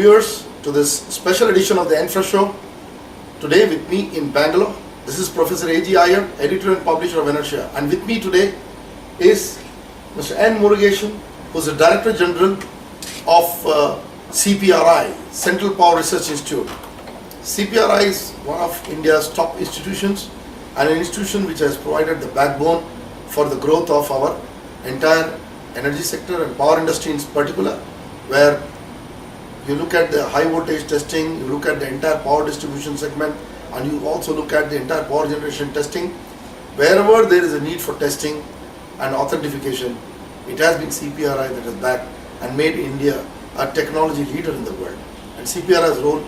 viewers to this special edition of the Infra Show. Today with me in Bangalore, this is Professor A.G. Iyer, editor and publisher of Inertia, and with me today is Mr. N. Murugesan, who is the Director General of CPRI, Central Power Research Institute. CPRI is one of India's top institutions and an institution which has provided the backbone for the growth of our entire energy sector and power industry in particular, where you look at the high voltage testing, you look at the entire power distribution segment, and you also look at the entire power generation testing. Wherever there is a need for testing and authentication, it has been CPRI that has backed and made India a technology leader in the world. And CPRI's role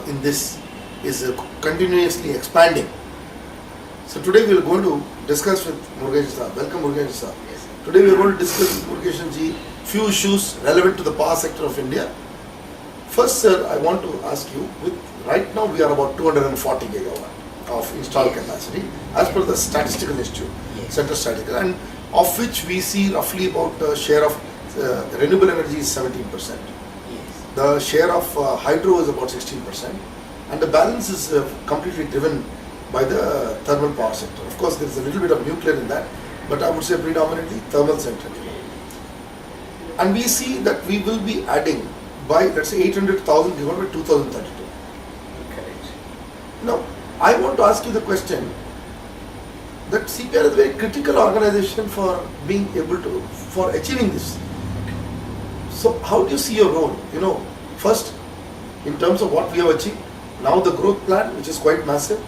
in this is continuously expanding. So today we are going to discuss with Murugesan sir. Welcome Murugesan sir. Yes. Today we are going to discuss with Murugesan ji few issues relevant to the power sector of India. First, sir, I want to ask you, right now we are about 240 gigawatt of installed capacity as per the Statistical Institute, Center Statistical, and of which we see roughly about the share of renewable energy is 17%. The share of hydro is about 16%, and the balance is completely driven by the thermal power sector. Of course, there is a little bit of nuclear in that, but I would say predominantly thermal centric. And we see that we will be adding by, let's say, 800,000 gigawatt by 2032. Correct. Now, I want to ask you the question that CPR is a very critical organization for being able to, for achieving this. So, how do you see your role? You know, first, in terms of what we have achieved, now the growth plan, which is quite massive,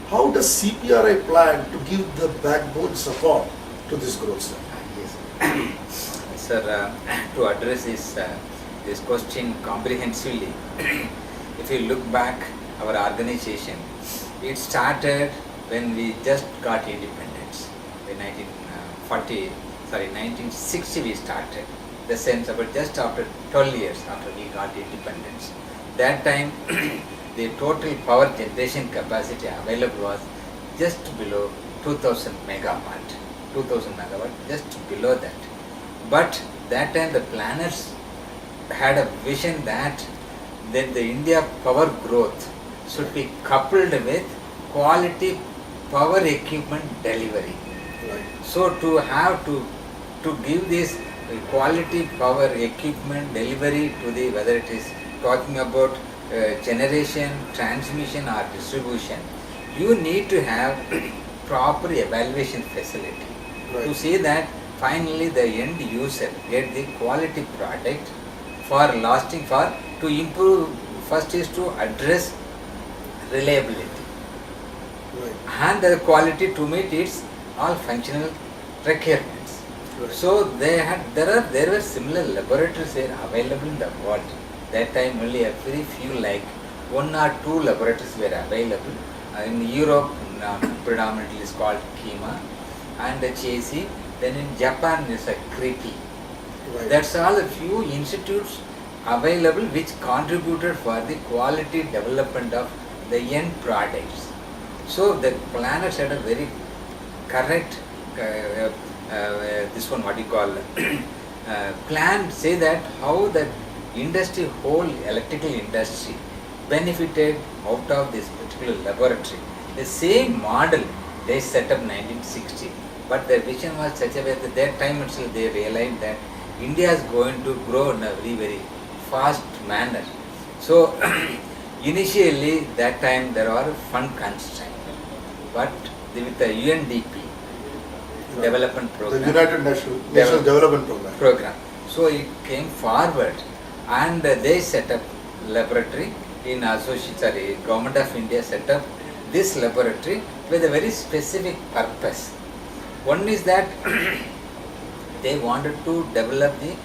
how does CPRI plan to give the backbone support to this growth, sir? Yes. Sir, to address this question comprehensively, if you look back, our organization, it started when we just got independence. In 1960 we started. The sense about just after 12 years after we got independence. That time the total power generation capacity available was just below 2000 megawatt, just below that. But that time the planners had a vision that the India power growth should be coupled with quality power equipment delivery. Right. So to give this quality power equipment delivery to the, whether it is talking about generation, transmission or distribution, you need to have proper evaluation facility. Right. To see that finally the end user get the quality product for lasting, for to improve. First is to address reliability, Right. and the quality to meet its all functional requirements. Right. So there were similar laboratories were available in the world. That time only a very few, like 1 or 2 laboratories were available. In Europe predominantly is called KEMA and CHASI. Then in Japan is a CREPI. Right. That's all a few institutes available which contributed for the quality development of the end products. So the planners had a very correct this one what you call plan, say that how the industry, whole electrical industry benefited out of this particular laboratory. The same model they set up 1960, but their vision was such a way that that time itself they realized that India is going to grow in a very, very fast manner. So initially that time there were fund constraints, but with the UNDP development program, The United Nations Development Program. So it came forward and they set up laboratory in Government of India set up this laboratory with a very specific purpose. One is that they wanted to develop the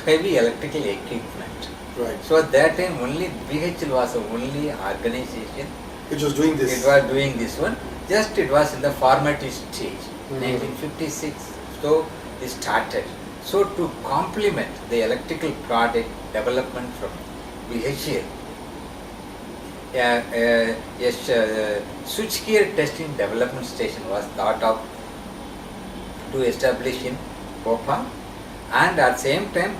heavy electrical equipment. Right. So at that time only BHL was the only organization Which was doing this. it was doing this one. Just it was in the formative stage. 1956. So it started. So to complement the electrical product development from BHL, switchgear testing development station was thought of to establish in Bhopal, and at the same time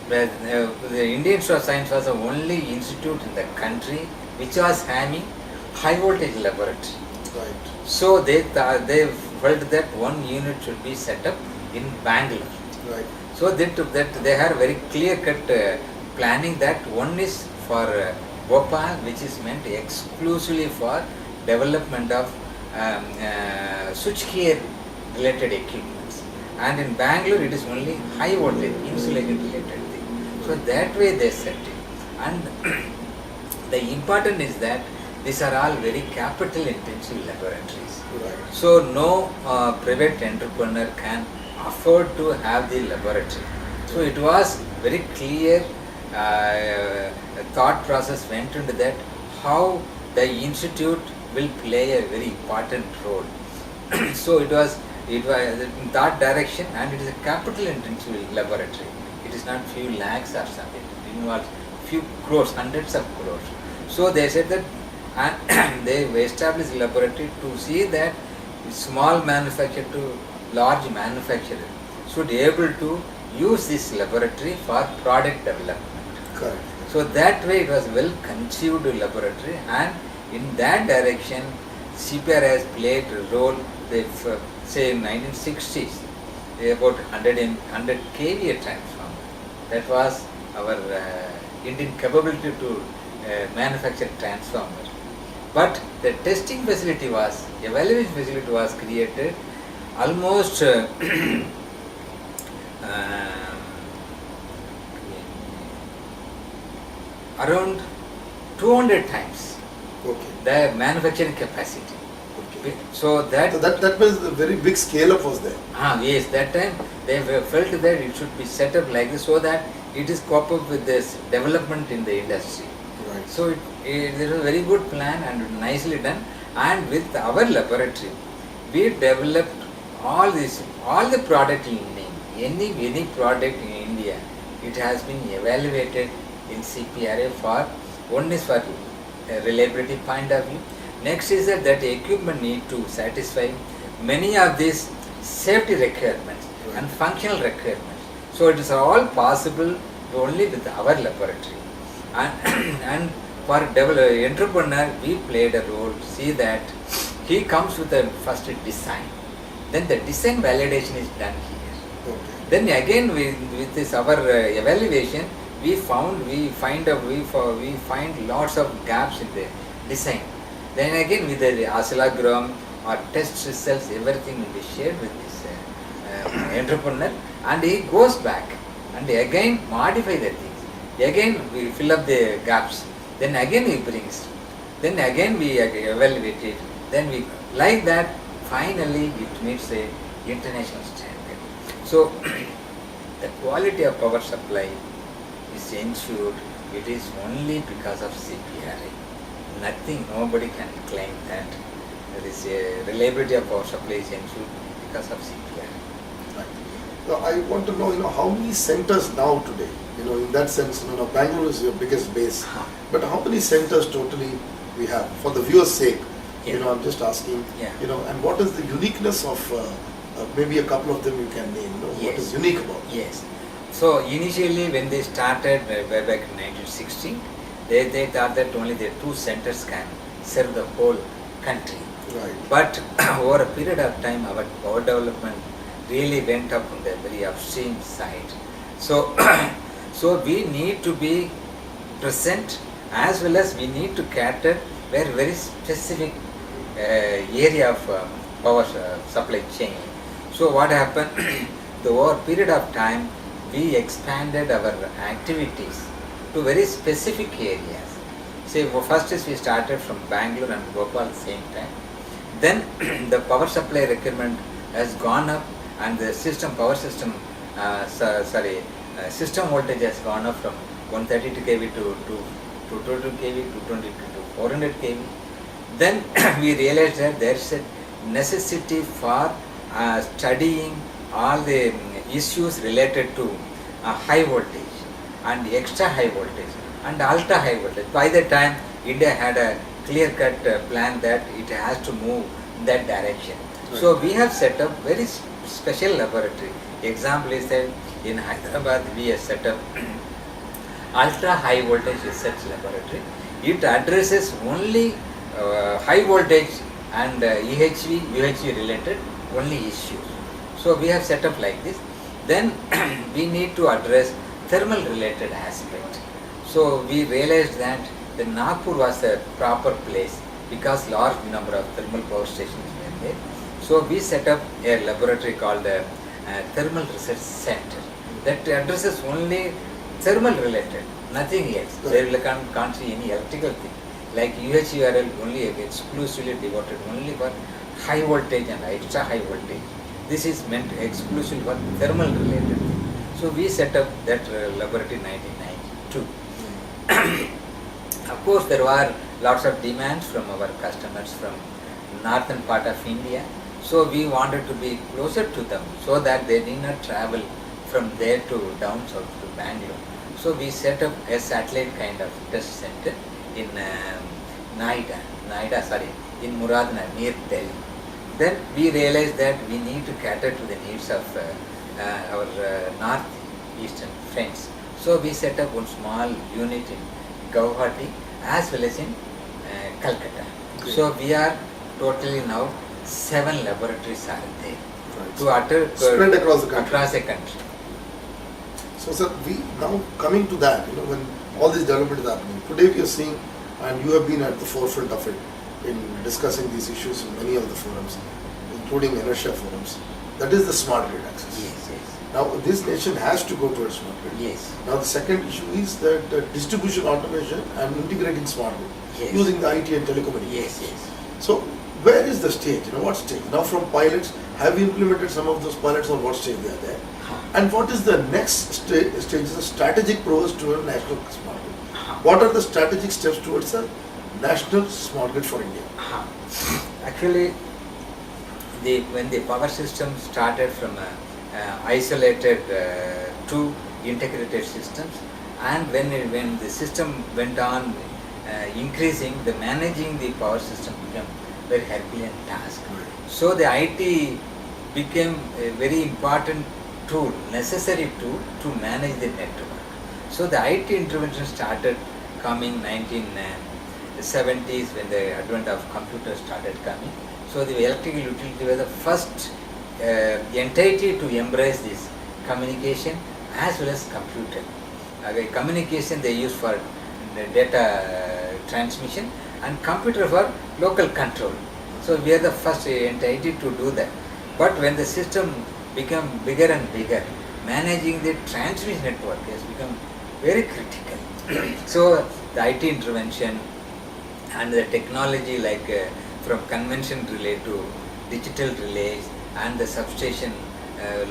the Indian Institute of Science was the only institute in the country which was having high voltage laboratory. Right. So they felt that one unit should be set up in Bangalore. Right. So that they had very clear cut planning that one is for Bhopal, which is meant exclusively for development of switchgear related equipments, and in Bangalore it is only high voltage insulation related thing. So that way they set it, and the important is that these are all very capital intensive laboratories. Right. So no private entrepreneur can afford to have the laboratory. So it was very clear thought process went into that, how the institute will play a very important role. So it was in that direction, and it is a capital intensive laboratory. It is not few lakhs or something. It involves few crores, hundreds of crores. So they said that, and they established a laboratory to see that small manufacturer to large manufacturer should be able to use this laboratory for product development. Correct. So that way it was well conceived laboratory, and in that direction CPR has played a role. They say in 1960s about 100 kVA transformer. That was our Indian capability to manufacture transformer. But the testing facility was, evaluation facility was created almost around 200 times Okay. the manufacturing capacity. Okay. So that, So that means the very big scale up was there. yes, that time they felt that it should be set up like this so that it is cope up with this development in the industry. Right. So it is a very good plan and nicely done. And with our laboratory, we developed all the product in India. Any product in India, it has been evaluated in CPRA for, one is for reliability point of view. Next is that equipment need to satisfy many of these safety requirements and functional requirements. So it is all possible only with our laboratory. And for entrepreneur, we played a role. See that he comes with the first design, then the design validation is done here. Okay. Then again with this our evaluation, we find lots of gaps in the design. Then again with the oscillogram or test results, everything will be shared with this entrepreneur, and he goes back and again modify the things. Again we fill up the gaps. Then again he brings. Then again we evaluate it. Then we like that. Finally it meets the international standard. So the quality of power supply is ensured. It is only because of CPRA. Nothing, nobody can claim that there is a reliability of power supply is ensured because of CPRA. Right. Now I want to know, how many centers now today? In that sense, Bangalore is your biggest base. But how many centers totally we have? For the viewers' sake, Yeah. I'm just asking. Yeah. And what is the uniqueness of maybe a couple of them you can name? What Yes. is unique about? Yes. So initially when they started way back in 1960, they thought that only the two centers can serve the whole country. Right. But over a period of time, our power development really went up on the very upstream side. So, so we need to be present, as well as we need to cater very specific area of power supply chain. So what happened? Over a period of time, we expanded our activities to very specific areas. Say first is we started from Bangalore and Bhopal at the same time. Then the power supply requirement has gone up, and the system system voltage has gone up from 132 kV to 222 kV, 220 to 400 kV. Then we realized that there is a necessity for studying all the issues related to high voltage and extra high voltage and ultra high voltage. By the time India had a clear cut plan that it has to move in that direction. Right. So we have set up very special laboratory. Example is that in Hyderabad we have set up ultra high voltage research laboratory. It addresses only high voltage and EHV, UHV related only issues. So we have set up like this. Then we need to address thermal related aspect. So we realized that the Nagpur was a proper place because large number of thermal power stations were there. So we set up a laboratory called the Thermal Research Center that addresses only thermal related, nothing else. There you can't see any electrical thing. Like UHVRL only exclusively devoted only for high voltage and extra high voltage. This is meant exclusively for thermal related. So we set up that laboratory in 1992. Of course, there were lots of demands from our customers from northern part of India. So we wanted to be closer to them so that they need not travel from there to down south to Bangalore. So we set up a satellite kind of test center in in Muradnagar near Delhi. Then we realized that we need to cater to the needs of our northeastern friends. So we set up one small unit in Guwahati as well as in Calcutta. Great. So we are totally now 7 laboratories are there Right. to utter Spread across the country. across the country. So sir, we now coming to that, when all this development is happening, today we are seeing, and you have been at the forefront of it in discussing these issues in many of the forums, including inertia forums, that is the smart grid access. Yes, yes, Now this nation has to go towards smart grid. yes, Now the second issue is that distribution automation and integrating smart grid Yes. using the IT and telecommunications. yes, yes. So where is the stage? What stage? Now from pilots, have you implemented some of those pilots or what stage they are there? And what is the next stage, the strategic progress toward national smart grid? What are the strategic steps towards a national smart grid for India? Actually, when the power system started from isolated to integrated systems, and when the system went on increasing, the managing the power system became very Herculean task. So the IT became a very important tool, necessary tool to manage the network. So the IT intervention started coming 1970s when the advent of computers started coming. So the electrical utility was the first entity to embrace this communication as well as computer. Communication they use for data transmission and computer for local control. So we are the first entity to do that. But when the system become bigger and bigger, managing the transmission network has become very critical. So the IT intervention and the technology like from convention relay to digital relays and the substation,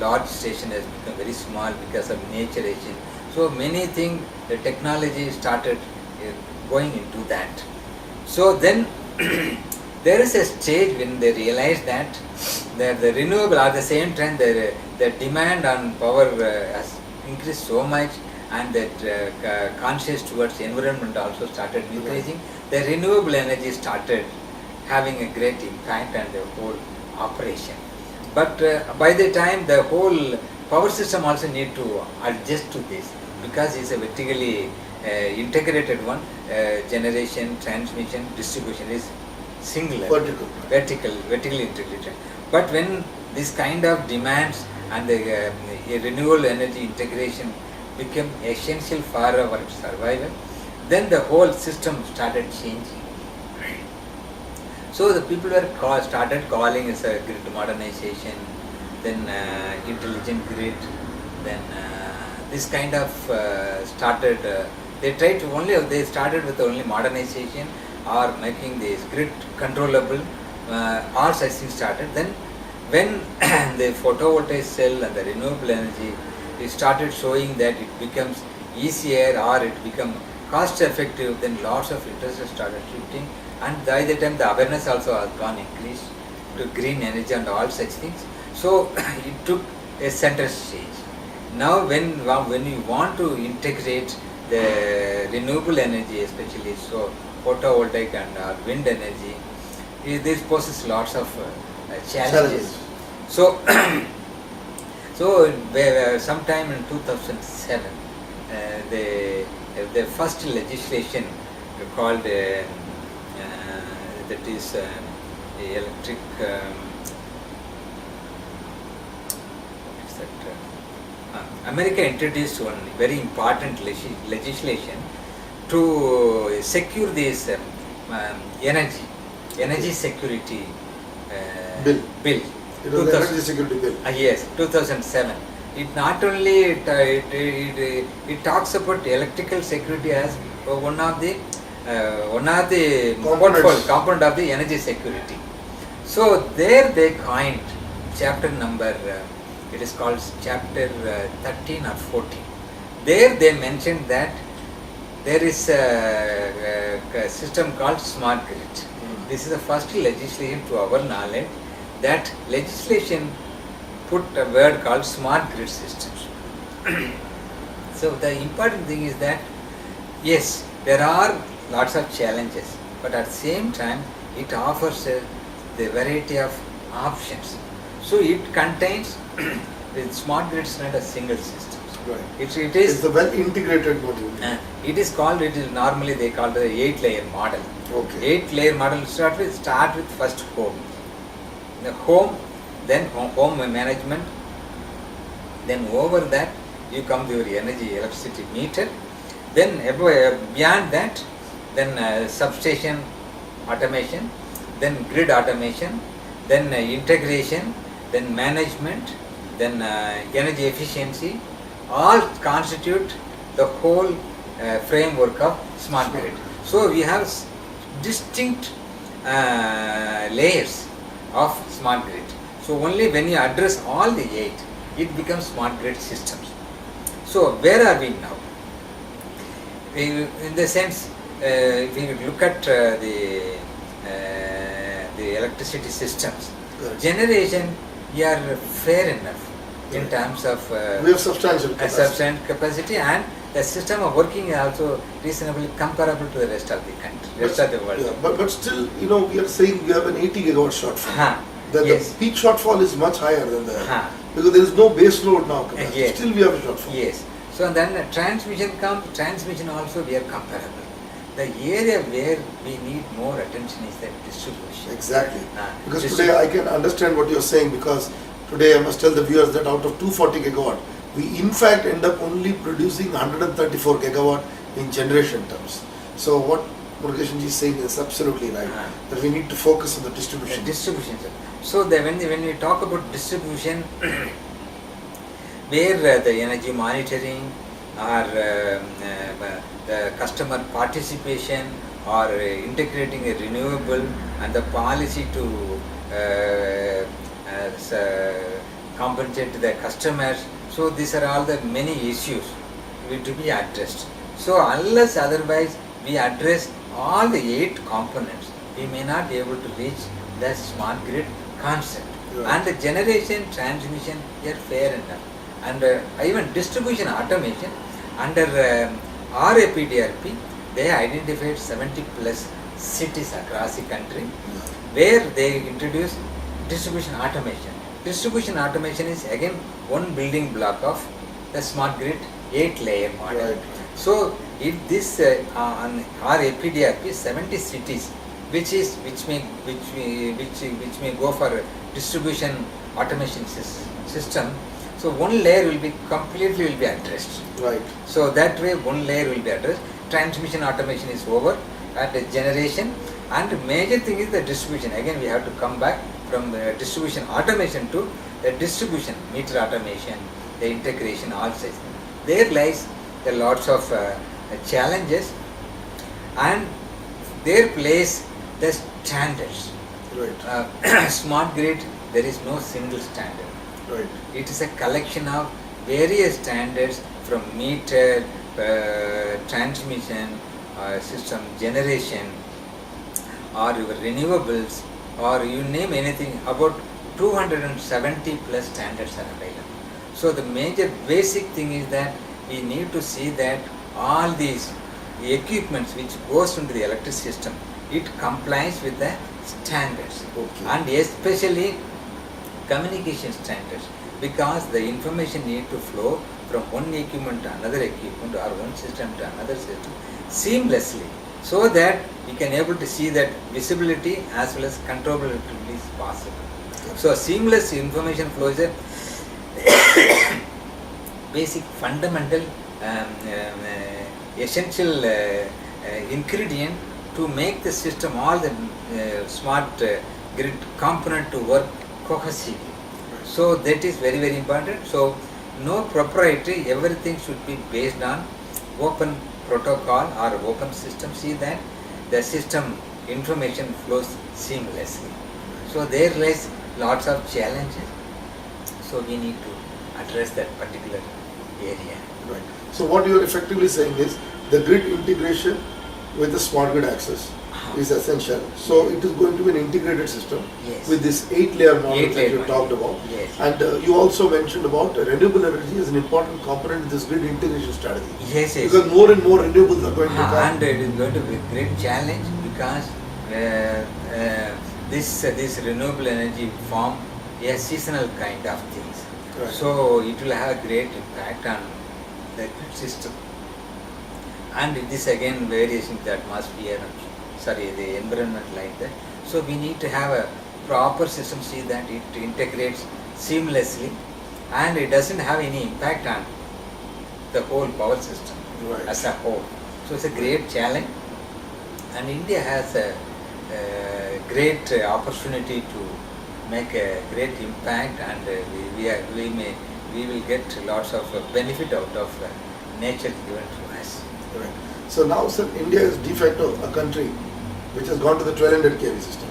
large station has become very small because of miniaturization. So many things, the technology started going into that. So then there is a stage when they realize that the renewable at the same time the demand on power has increased so much, and that conscious towards environment also started increasing. The renewable energy started having a great impact on the whole operation. But by the time the whole power system also need to adjust to this, because it's a vertically integrated one, generation, transmission, distribution is singular, vertically integrated. But when this kind of demands and the renewable energy integration became essential for our survival, then the whole system started changing. So the people were started calling as a grid modernization, then intelligent grid, then this kind of started. They started with only modernization or making this grid controllable. All such things started. Then when the photovoltaic cell and the renewable energy, it started showing that it becomes easier or it become cost effective, then lots of interest started shifting, and by the time the awareness also has gone increased to green energy and all such things. So it took a center stage. Now when you want to integrate the renewable energy, especially so photovoltaic and wind energy, this poses lots of challenges. So sometime in 2007, the the first legislation called that is electric. What is that? America introduced one very important legislation to secure this energy security Bill. bill. It was the energy security bill. Yes, 2007. It not only it talks about electrical security as one of the Components. component of the energy security. So there they coined chapter number. It is called chapter 13 or 14. There they mentioned that there is a system called smart grid. This is the first legislation to our knowledge. That legislation put a word called smart grid systems. So the important thing is that yes, there are lots of challenges, but at the same time it offers the variety of options. So it contains the smart grid is not a single system. Right. It It's is the well integrated module. it is normally they call the 8-layer model. Okay. 8-layer model start with first home. The home, then home management, then over that you come to your energy electricity meter, then beyond that, then substation automation, then grid automation, then integration, then management, then energy efficiency, all constitute the whole framework of smart grid. So we have distinct layers of smart grid. So only when you address all the 8, it becomes smart grid systems. So where are we now? In the sense, if we look at the electricity systems, Correct. generation, we are fair enough in terms of We have substantial capacity. substantial capacity, and the system of working is also reasonably comparable to the rest of the country, rest of the world. Yeah, but still, we are saying we have an 80 gigawatt shortfall. The Yes. peak shortfall is much higher than the Huh. because there is no base load now. Capacity. Yes. Still, we have a shortfall. Yes. So then transmission also we are comparable. The area where we need more attention is the distribution. Exactly. Because Distri- today I can understand what you are saying, because today I must tell the viewers that out of 240 gigawatt, we in fact end up only producing 134 gigawatt in generation terms. So what Murugesan ji is saying is absolutely right. That we need to focus on the distribution. Distribution. Sir. So when we talk about distribution, where the energy monitoring or the customer participation or integrating a renewable and the policy to compensate the customers. So these are all the many issues to be addressed. So unless otherwise we address all the 8 components, we may not be able to reach the smart grid concept. Right. And the generation, transmission are fair enough. And even distribution automation under RAPDRP, they identified 70 plus cities across the country where they introduced distribution automation. Distribution automation is again one building block of the smart grid 8-layer model. Right. So if this on RAPDRP 70 cities which may go for distribution automation system, so one layer will be completely addressed. Right. So that way one layer will be addressed. Transmission automation is over at the generation, and major thing is the distribution. Again we have to come back from the distribution automation to the distribution meter automation, the integration, all such. There lies the lots of challenges, and there plays the standards. Right. Smart grid, there is no single standard. Right. It is a collection of various standards from meter, transmission, system generation, or your renewables, or you name anything. About 270 plus standards are available. So the major basic thing is that we need to see that all these equipments which goes into the electric system, it complies with the standards. Okay. And especially communication standards, because the information need to flow from one equipment to another equipment or one system to another system seamlessly, so that we can able to see that visibility as well as controllability is possible. So seamless information flow is a basic fundamental essential ingredient to make the system, all the smart grid component to work cohesively. So that is very very important. So no proprietary, everything should be based on open protocol or open system, see that the system information flows seamlessly. So there lies lots of challenges, so we need to address that particular area. Right. So what you are effectively saying is the grid integration with the smart grid access is essential. So it is going to be an integrated system Yes. with this 8-layer model that 8-layer you model. talked about. Yes. And you also mentioned about renewable energy as an important component in this grid integration strategy. Yes, yes. Because more and more renewables are going to come. And it is going to be a great challenge, because this renewable energy form a seasonal kind of things. Right. So it will have a great impact on the grid system. And this again variation in the atmosphere, the environment like that. So we need to have a proper system, see that it integrates seamlessly and it doesn't have any impact on the whole power system Right. as a whole. So it's a great challenge, and India has a great opportunity to make a great impact, and we will get lots of benefit out of nature given to us. Right. So now, sir, India is de facto a country which has gone to the 1200 kV system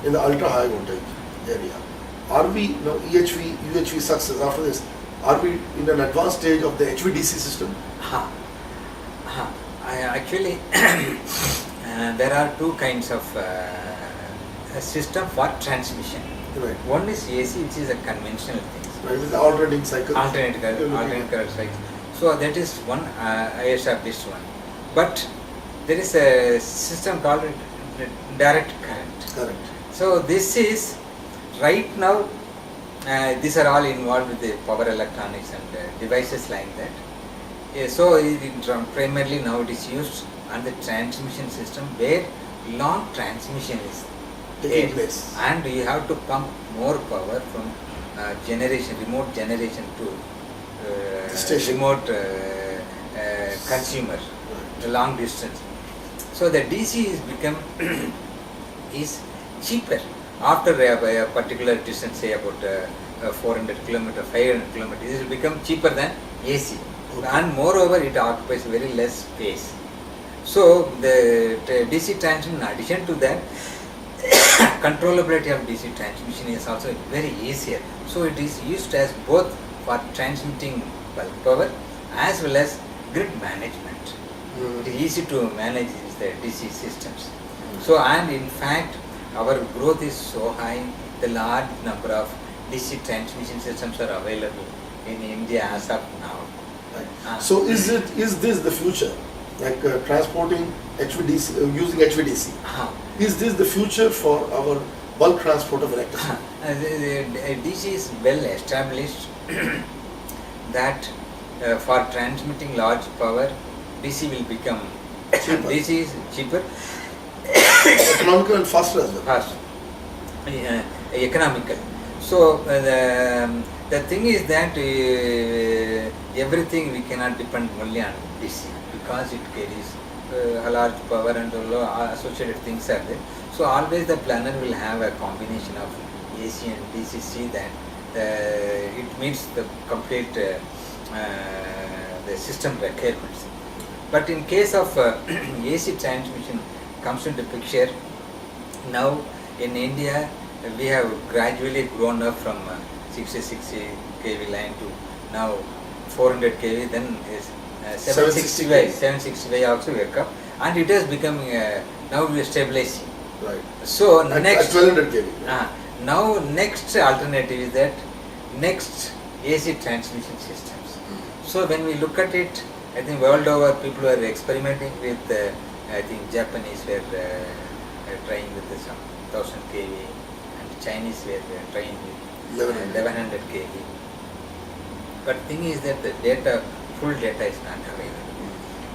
in the ultra high voltage area. Are we, EHV, UHV success after this, are we in an advanced stage of the HVDC system? Actually, there are two kinds of system for transmission. Right. One is AC, which is a conventional thing. Right, with the alternating cycle. Alternate current cycle. So that is one established one. But there is a system called direct current. Correct. So this is right now. These are all involved with the power electronics and devices like that. So primarily now it is used on the transmission system where long transmission is Taking there. place. And you have to pump more power from remote generation to The station. remote consumer, the long distance. So the DC is become is cheaper after a particular distance, say about 400 km, 500 km. It will become cheaper than AC, Okay. and moreover it occupies very less space. So the DC transmission, in addition to that, controllability of DC transmission is also very easier. So it is used as both for transmitting bulk power as well as grid management. It is easy to manage the DC systems. So, and in fact our growth is so high, the large number of DC transmission systems are available in India as of now. Right. So is this the future? Like transporting HVDC, using HVDC. Is this the future for our bulk transport of electricity? The DC is well established that for transmitting large power, DC will become Cheaper. DC is cheaper, Economical and faster as well. fast, economical. So the thing is that everything we cannot depend only on DC, because it carries a large power and associated things are there. So always the planner will have a combination of AC and DC, see that it meets the complete the system requirements. But in case of AC transmission comes into picture, now in India we have gradually grown up from 660 kV line to now 400 kV, then is 760 kV. 760 also wake up, and it has become now we are stabilizing. Right. So At next 1200 kV. now next alternative is that next AC transmission systems. So when we look at it, I think world over people are experimenting with I think Japanese were trying with some 1000 kV, and Chinese were trying with 1100 kV. But thing is that the data, full data is not available,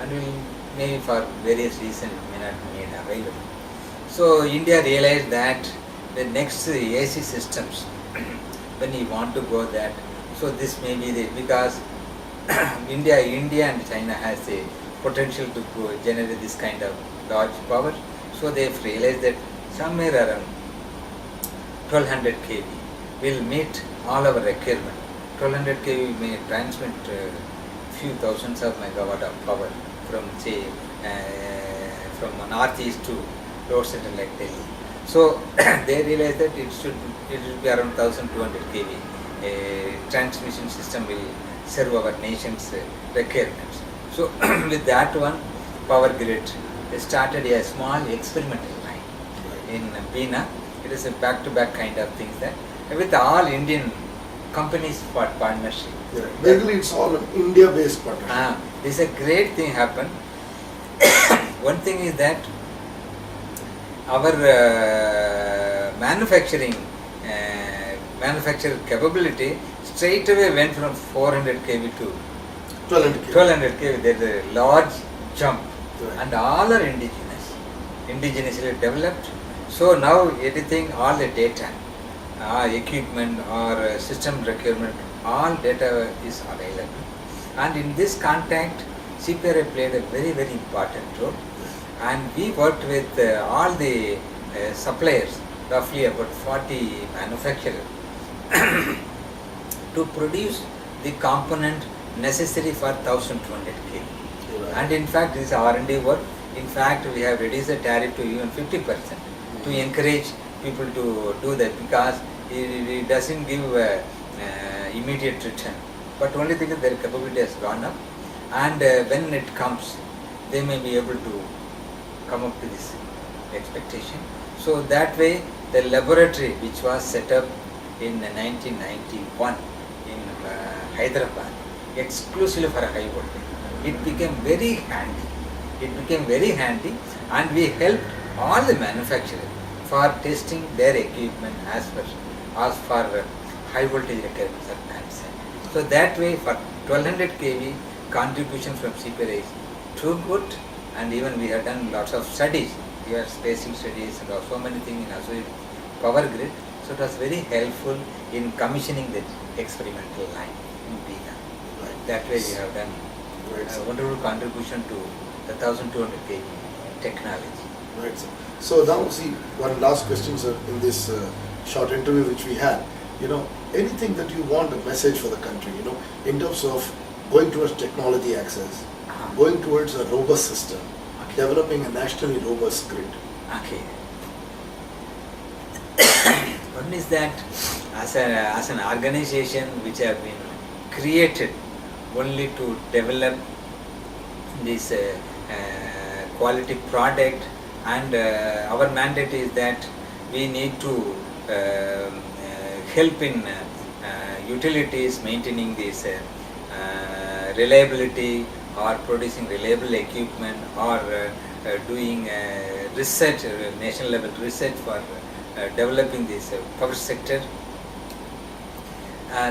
and will maybe for various reasons may not be made available. So India realized that the next AC systems, when you want to go that, so this may be the, because India and China has the potential to generate this kind of large power. So they've realized that somewhere around 1200 kV will meet all our requirement. 1200 kV may transmit few thousands of megawatt of power from say from northeast to road center like Delhi. So they realized that it will be around 1200 kV. Transmission system will serve our nation's requirements. So with that one, Power Grid started a small experimental line in Bina. It is a back-to-back kind of things that with all Indian companies for partnership. Yeah. Basically, it's all an India-based partnership. This is a great thing happened. One thing is that our manufacturing capability straight away went from 400 kV to 1200 kV. There is a large jump, and all are indigenously developed. So now everything, all the data, equipment or system requirement, all data is available. And in this context, CPRI played a very, very important role. And we worked with all the suppliers, roughly about 40 manufacturers, to produce the component necessary for 1200 kV. Right. And in fact, this R&D work, in fact, we have reduced the tariff to even 50% to encourage people to do that, because it doesn't give immediate return. But only thing is their capability has gone up, and when it comes, they may be able to come up to this expectation. So that way, the laboratory which was set up in 1991 in Hyderabad, exclusively for high voltage, it became very handy. And we helped all the manufacturers for testing their equipment as far high voltage requirements are concerned. So that way, for 1200 kV, contribution from CPRI is too good, and even we have done lots of studies. We are spacing studies and so many things in associated Power Grid. So it was very helpful in commissioning the experimental line in Bina. Right. That way we have done Right, wonderful contribution to the 1200 kV technology. Right, sir. So now, see, one last question, sir, in this short interview which we had. Anything that you want a message for the country, in terms of going towards technology access, going towards a robust system, developing a nationally robust grid. Okay. One is that as an organization which have been created only to develop this quality product, and our mandate is that we need to help in utilities maintaining this reliability, or producing reliable equipment, or doing research, national level research for developing this power sector.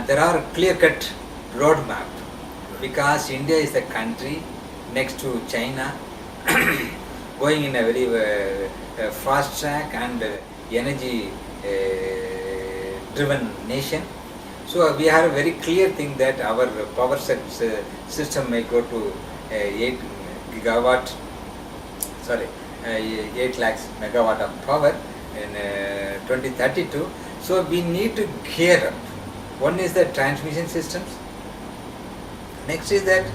There are clear-cut roadmap, because India is a country next to China, going in a very fast track and energy driven nation. So we have a very clear thing that our power system may go to 8 lakhs megawatt of power in 2032. So we need to gear up. One is the transmission systems. Next is that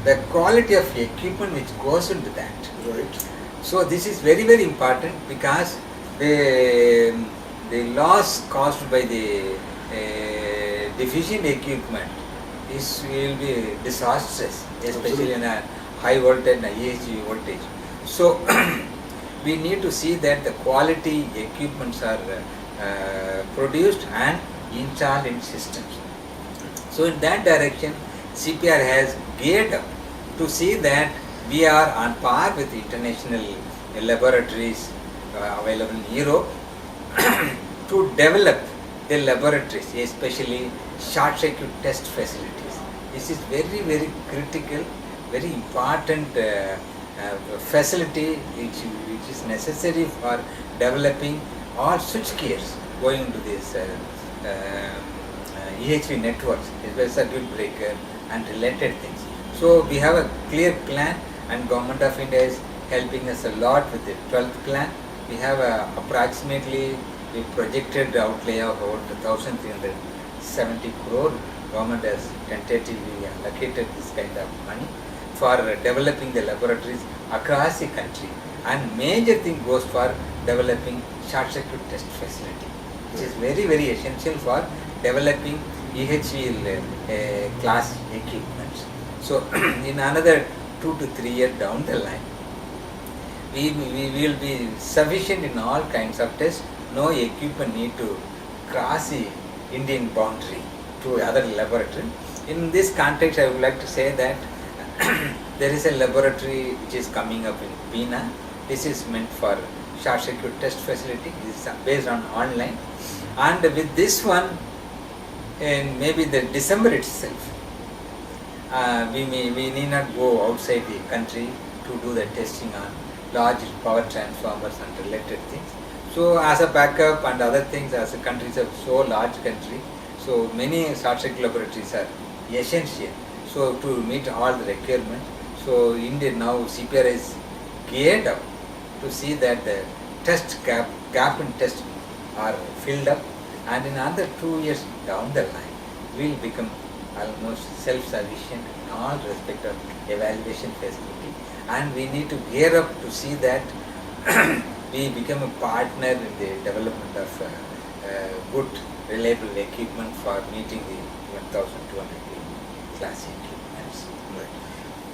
the quality of equipment which goes into that. Right. So this is very, very important, because the loss caused by the deficient equipment will be disastrous, especially in a high voltage and EHV voltage. So we need to see that the quality equipments are produced and installed in systems. So in that direction, CPR has geared up to see that we are on par with international laboratories available in Europe to develop the laboratories, especially short circuit test facilities. This is very, very critical, very important facility which is necessary for developing all switch gears going to this EHV networks, as circuit breaker and related things. So we have a clear plan, and Government of India is helping us a lot with the 12th plan. We have approximately we projected outlay of about 1,370 crore. Government has tentatively allocated this kind of money for developing the laboratories across the country, and major thing goes for developing short circuit test facility, which is very, very essential for developing EHV class equipments. So in another 2 to 3 years down the line, we will be sufficient in all kinds of tests. No equipment need to cross the Indian boundary to other laboratory. In this context, I would like to say that there is a laboratory which is coming up in Bina. This is meant for short circuit test facility. This is based on online, and with this one, in maybe the December itself, we need not go outside the country to do the testing on large power transformers and related things. So as a backup and other things, as a country is a so large country, so many short circuit laboratories are essential. So to meet all the requirements, so India now CPR is geared up to see that the test gap in test are filled up, and in another 2 years down the line, we will become almost self-sufficient in all respect of evaluation facility, and we need to gear up to see that we become a partner in the development of good, reliable equipment for meeting the 1,200 class equipments. Right.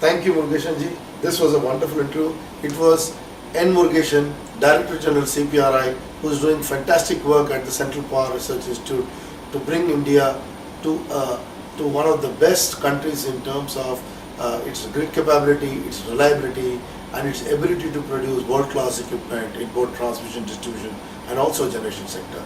Thank you, Murugeshan ji. This was a wonderful interview. It was N. Murugeshan, Director General CPRI, who is doing fantastic work at the Central Power Research Institute to bring India to one of the best countries in terms of its grid capability, its reliability, and its ability to produce world-class equipment in both transmission, distribution, and also generation sector.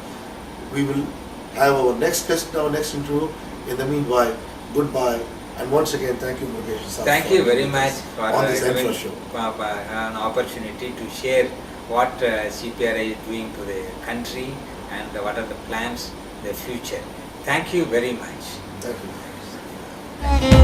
We will have our next guest, our next interview. In the meanwhile, goodbye, and once again, thank you, Murugeshan sir. Thank you very much for on this giving Infra Show. An opportunity to share what CPRI is doing to the country and what are the plans in the future. Thank you very much. Thank you. Thank you.